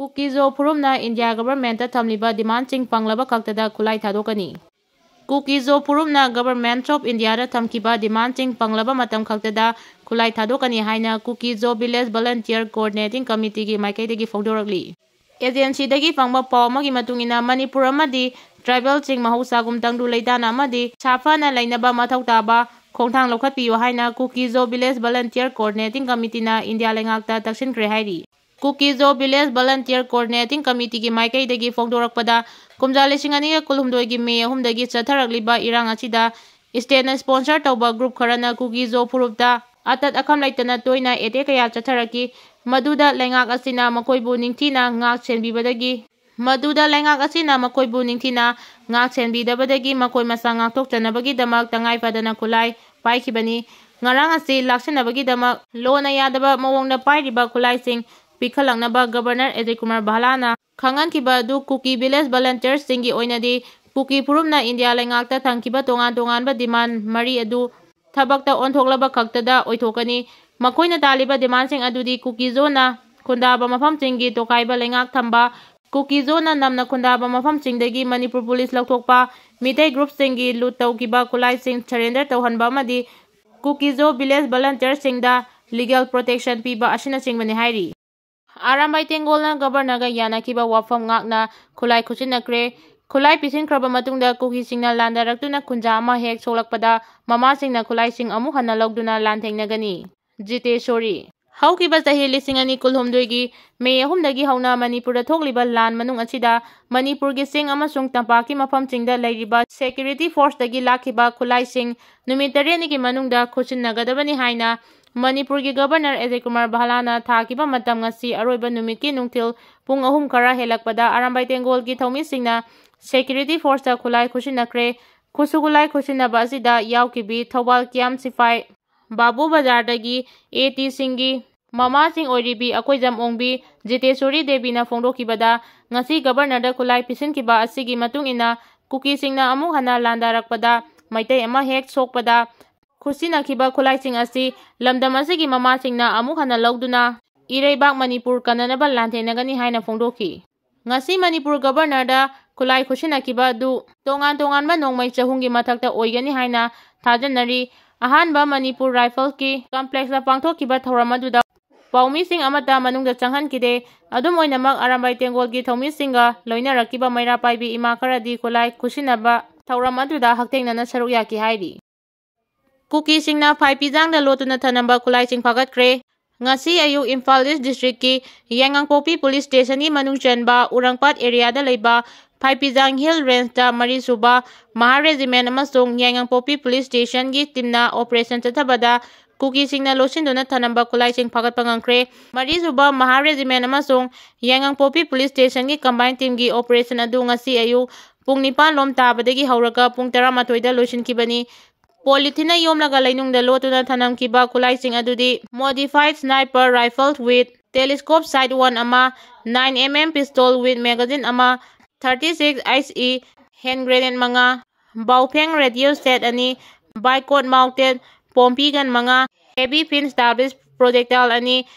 Kuki zo phurumna India government ta thamliba demand ching panglaba khaktada khulai thadokani. Kuki zo phurumna government of India da thamkiba demand ching panglaba matam khaktada khulai thadokani haina Kuki zo village volunteer coordinating committee gi maikaidagi phongdorakli. Agency dagi phangba paw amagi matungina Manipur amadi tribal ching mahusagum tangdu leidana amadi chafana lainaba mathau taba khongthang lokhatpiyo haina Kuki zo village volunteer coordinating committee na India lengakta taksinkhre hairi. Kuki zo village volunteer coordinating committee gi maikaidagi phongdorakpada kumja lising aniga kulhumdoi gi May 3 dagi chatharakliba irang achida state na sponsor tauba group kharana Kuki zo phurupta atat akham laitana toina ete kaya chatharaki maduda lengak asina makoibu ningthina ngak chenbibadagi ngak chenbidabadagi makoi masa ngak thokchanabagi damak tangai padana khulai paikibani ngarang asi laksanabagi damak lona yadaba mawongda pairiba khulai sing pikhalangnaba governor Ajay Kumar Bahlana khangankiba du Kuki village volunteers singi oinadi Kuki phurumna India lengakta thangkiba tongan tonganba demand mari adu thabakta onthoklaba khaktada oithokani makoina taliba demand sing adudi Kuki zona khundaba mafam singi tokaiba lengak thamba Kuki zona namna khundaba mafam singdagi Manipur police laukthokpa mitai group singi lut taukiba khulai sing surrender tauhanba amadi Kuki zo village volunteers singda legal protection piba asina singmani hairi. Arambai Tengolna governor ga yanakiba wafam ngakna khulai khusinakre khulai pisinkraba matungda Kuki singna landaraktuna khunja ama hek solakpada mama singna khulai sing amu hana logduna lanthengnagani. Jiteshori haukiba sahi lising ani kulhumdoi gi May 3 dagi hauna Manipur da thokliba lan manung achida Manipur gi sing amasung tampaki mafam singda leiriba security force dagi lakiba khulai sing numit 3 gi manungda khusinnagadabani haina Manipur gi governor Ajay Kumar Bahlana thakiba matam ngasi aroiba numit ki nungthil pung 3 khara helakpada Arambai Tengol gi thomi singna security force ta khulai khusinakre khusugulai khusinaba asida yaukibi Thobal Kiam Sifai Babu Bazar dagi AT Singgi mama sing oiribi akoijam ongbi Jiteshori Devi na phongdokibada ngasi governor da khulai pisinkiba asigi matungina Kuki singna amuk hana landarakpada maitai ama hek sokpada khusinakhiba khulai sing asi lamdam asigi mama singna amuk hana logduna Ireibak Manipur kananaba lanthenagani haina phongdoki. Ngasi Manipur governor da khulai khusinakhiba du tongan tonganba nongmai chahungi mathakta oigani haina thajanari ahanba Manipur rifle ki complex la pangthokiba thoramaduda paumi sing amata manungda changhankide adum oinamak Arambai Tengol gi thomi singa loinarakiba maira paibi ima kharadi khulai khusinaba thoramaduda haktengnana saruk yaki hairi. Kuki singna phai pijang da lotuna thanamba khulai sing phagatkre ngasi ayu Imphal East district ki Yangangpopi police station gi manung chanba Urangpat area da leiba phai pijang hill range da mari suba Maha regiment amasung Yangangpopi police station gi timna operation chathabada Kuki singna losinduna thanamba khulai sing phagatpa ngangkhre mari suba Maha regiment amasung Yangangpopi police station gi combined team gi operation adu ngasi ayu pung 9 lom tabadagi hauraga pung 12 da losinkibani. Polythene yomlaga lainungda lotuna thanamkiba khulai sing adudi modified sniper rifle with telescope sight 1 ama 9mm pistol with magazine ama 36 ICE hand grenade manga baufeng radio set ani bicod mounted pompi gun manga heavy pin established projectile ani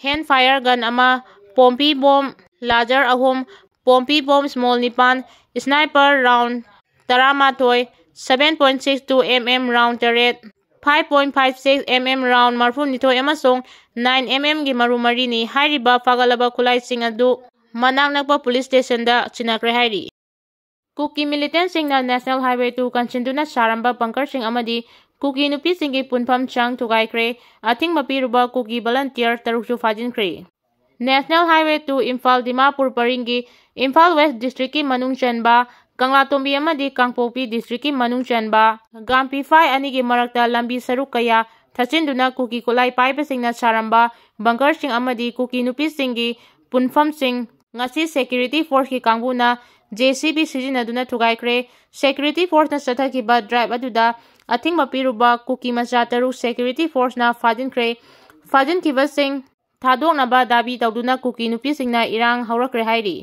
hand fire gun ama pompi bomb larger ahum pompi bomb small 9 sniper round 12 7.62 mm round turret 5.56 mm round marfum nitoi amasung 9 mm gi maru mari ni hairiba fagalaba khulai sing adu manak nakpa police station da chinakre hairi. Kuki militant singna National Highway 2 kanchinduna saramba bunker sing amadi Kuki nupi singi punpham chang thugaikre athing mapiruba Kuki volunteer tarukchu fajinkhre. National Highway 2 Imphal Dimapur paringi Imphal West district ki manung chanba Kanglatombi amadi Kangpopi district ki manung chanba Gampi Phai anigi marakta lambi saruk kaya thachinduna Kuki khulai paiba singna saramba bunker sing amadi Kuki nupi singi punpham sing ngasi security force ki kangbuna JCB sijinaduna thugaikre security force na sathakiba drive aduda athing mapiruba Kuki macha taruk security force na fajinkiba sing thadoknaba dabi tawduna Kuki nupi singna irang haurakre hairi.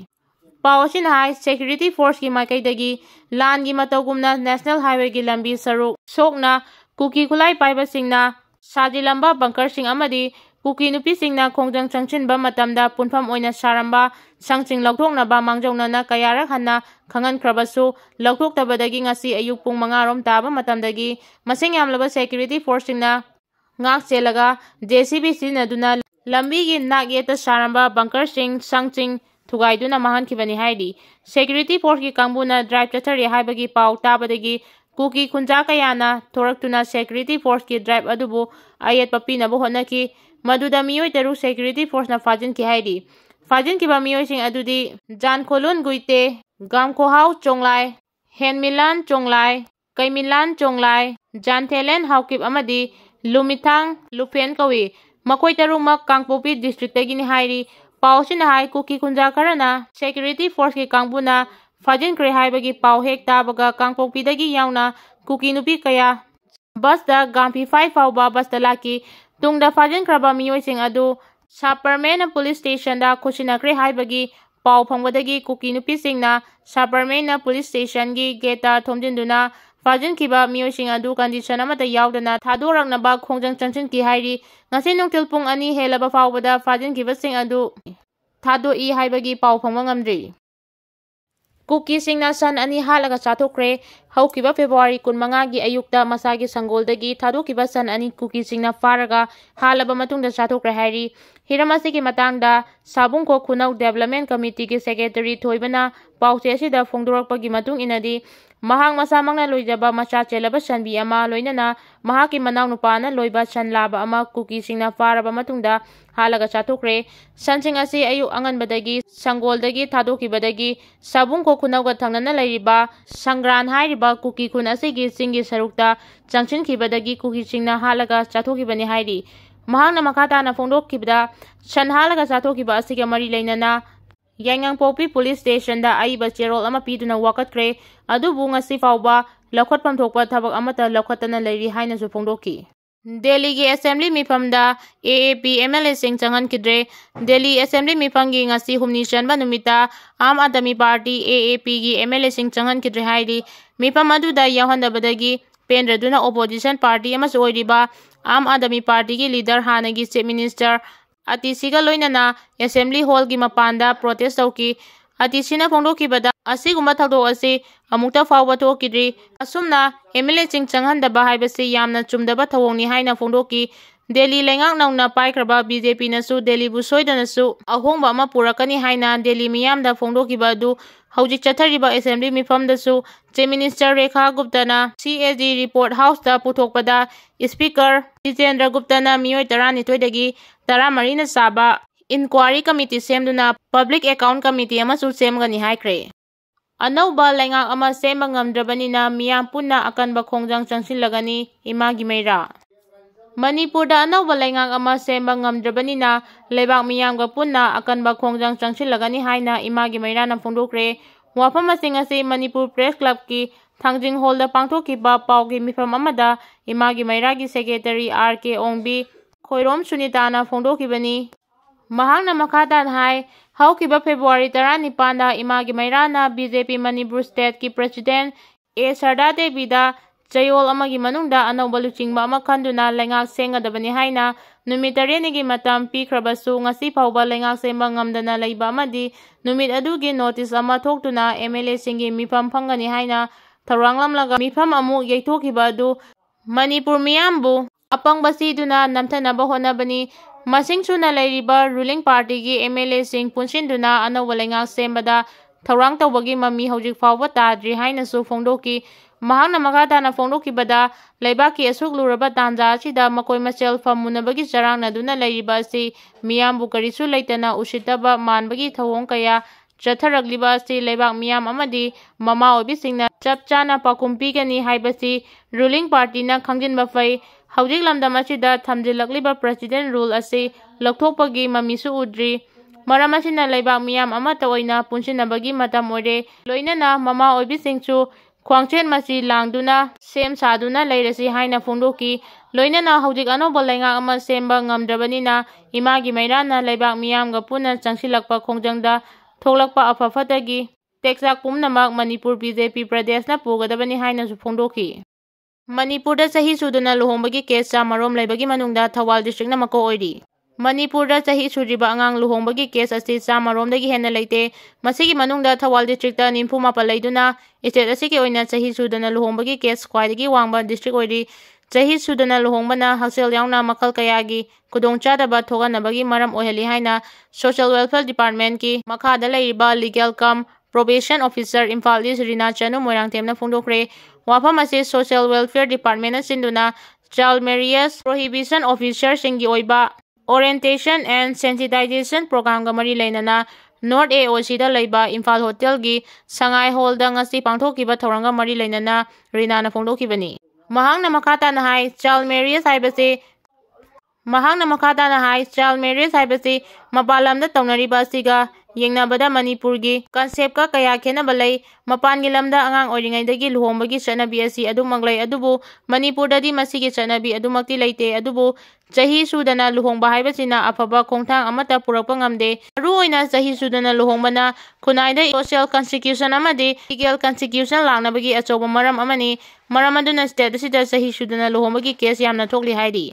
Pawashin High Security Force ki maikaidagi lan gi matawgumna National Highway gi lambi saruk sokna Kuki khulai paiba singna sajilamba bunker sing amadi Kuki nupisingna khongjang changchinba matamda punpham oina saramba sangching laukthoknaba mangjawnana kayarak hanna khangankhrabasu laukthoktabadagi ngasi ayuk pung 5 rom taba matamdagi masing yamlaba security forcesingna ngak chelaga JCB sinaduna lambigi nagyeta saramba bunkersing sangching thugaiduna mahankibani haidi security force ki kangbuna drive chathari haibagi pau tabadagi Kuki khunja kayana thoraktuna security force ki drive adubu ayet papinabu honaki maduda miyoi taru security force na fajin ki haidi fajin ki ba miyoi sing adudi jan kholun guite gamko hau chonglai henmilan chonglai kaimilan chonglai jan thelen haukip amadi lumithang lupen kawi makoi taru mak kangpopi district tagi ni hairi pausin hai Kuki khunja karana security force ki kangbuna fajin kre haibagi pau hek tabaga kangpopi dagi yauna Kuki nupi kaya bus da gampi 5 fauba bus da laki tungda fajin kraba miyoi sing adu Saparmen police station da khusinakre haibagi pau phongbadagi Kuki nupi singna Saparmen police station gi geta thomjinduna fajin kiba miyoi sing adu condition amata yaudana thadoraknaba khongjang changchin ki hairi ngasi nungtil pung 2 helaba faubada fajin kiba sing adu thadoi haibagi pau phongba ngamdri Kuki singna san ani halaga chathokre haukiba February 15 gi ayukta masagi sangoldagi thadokiba san ani Kuki singna faraga halaba matungda chathokre hairi hiramasi ki matangda sabungko khunau development committee ki secretary thoibana pauche asida phongdorakpagi matung inadi mahang masamangna loijaba macha chelaba sanbi ama loinana mahaki manau nupana loiba sanlaba ama Kuki singna faraba matungda halaga chathokre sanching asi ayu anganbadagi sangoldagi thadokibadagi sabungko khunauga thangnana lairiba sangran hairiba Kuki khun asigi Singgi sarukta changchinkibadagi Kuki singna halaga chathokibani hairi mahangna makata na phongdokkibda san halaga chathokiba asiga mari leinana Yangnangpopi police station da aiba cherol ama piduna wakatkre adubu ngasi fauba lakhotpam thokpa thabak amata lakhatana lairi haina su phongdoki Delhi gi assembly mifamda AAP MLA sing changan kidre Delhi assembly mifangi ngasi humni chanba numita Aam Admi Party AAP gi MLA sing changan kidre haidi mifam aduda yahanda badagi pendraduna opposition party amas oiriba Aam Admi Party gi leader hanagi chief minister Atisiga loinana assembly hall gi mapanda protest tauki Atisina phongdokibada asiguma thakdok asi amukta fawba thokidri asumna MLA sing changhandaba haibasi yamna chumdaba thawongni haina phongdoki Delhi lengak nauna paikraba BJP nasu Delhi bu soidanasu ahongba ama purakani haina Delhi miyamda phongdokiba adu hojik chathariba assembly mifamdasu chief minister Rekha Guptana CAG report house da puthokpada speaker Jitendra Guptana miyoi 12 dagi 13 na saba inquiry committee semduna public account committee amasu semgani haikre anauba lengak ama semba ngamdrabanina miyam punna akanba khongjang changsilagani imagi meira Manipurda anauba lengak ama semba ngamdrabanina lebak miyamga punna akanba khongjang changsilagani haina imagi meira na phongdokre wafam asing asi Manipur Press Club ki Thangjing Hall da pangthokiba paugi mifam amada imagi meira gi secretary RK Ongbi Khoirom Sunita na phongdokibani mahangna makhadan hai haukiba February 19 da imagi mairana BJP Manipur state ki president A Sarda Devi da chayol amagi manungda anauba luchingba ama khanduna lengak sengadabani haina numit 3 gi matam pikhrabasu ngasi phauba lengak semba ngamdana leiba amadi numit adugi notice ama thoktuna MLA singgi mifam phangani haina tharanglamlaga mifam amu yeithokiba adu Manipur miyambu apangbasi duna namthanaba honabani masing suna lairiba ruling party gi MLA sing punsinduna anauba lengak sembada tharang tawbagi mami hojik fawba tadri haina su phongdoki mahangna makatana phongdokibada leibaki asuk luraba tanja asida makoi machel famunabagi charangna duna lairiba si miyambu karisu leitana usitaba manbagi thawong kaya chatharagliba asi leibak miyam amadi mama obisingna chapchana pakumpi gani haibasi ruling party na khangjinba fai hawjik lamdam asida thamjilakliba president rule asi lokthokpagi mamisu udri maram asina leibak miyam amata oina punsinabagi matam ore loinana mama obisingchu khwangchen masi langduna sem saduna leirasi haina phongdoki loinana hawjik anoba lengak ama semba ngamdrabanina imagi mairana leibak miyamga puna changsilakpa khongjangda thoklakpa afafatagi teksak pumnamak Manipur BJP Pradesh na pugadabani haina su phongdoki Manipur da sahi suduna luhongbagi case cha marom leibagi manungda Thawal district na mako oiri Manipurda chahi sudriba angang luhongbagi case asi chamaromdagi henna leite. Masigi manungda Thawal districta 94 leiduna state asigi oina chahi sudana luhongbagi case khwaidagi wangba district oiri. Chahi sudana luhongbana haksel yauna makhal kayagi khudongchadaba thoganabagi maram oihali haina Social Welfare Department ki makhada leiriba Legal cum Probation Officer Imphal East Rina Chanu Moirangthemna phongdokhre. Wafam asi Social Welfare Department sinduna Child Marriage Prohibition Officer Singgi oiba Orientation and Sensitization Program ga mari leinana North AOC da leiba Imphal Hotel gi Sangai Hall da ngasi pangthokiba thoranga mari leinana Rina na phongdokibani. Mahangna makhata na hai child marriage haibase haibase mapalamda taunariba asiga yengnabada Manipurgi concept ka kaya khenaba lei. Mapangi lamda angang oiringaidagi luhongbagi chanabi asi adumak lei adubu Manipurdadi masigi chanabi adumakti leite adubu chahi sudana luhongba haibasina afaba khongthang amata purakpa ngamde. Maruoina chahi sudana luhongbana khunaida social constitution amadi legal constitution langnabagi achoba maram amani. Maram aduna state asida chahi sudana luhongbagi case yamna thokli haidi.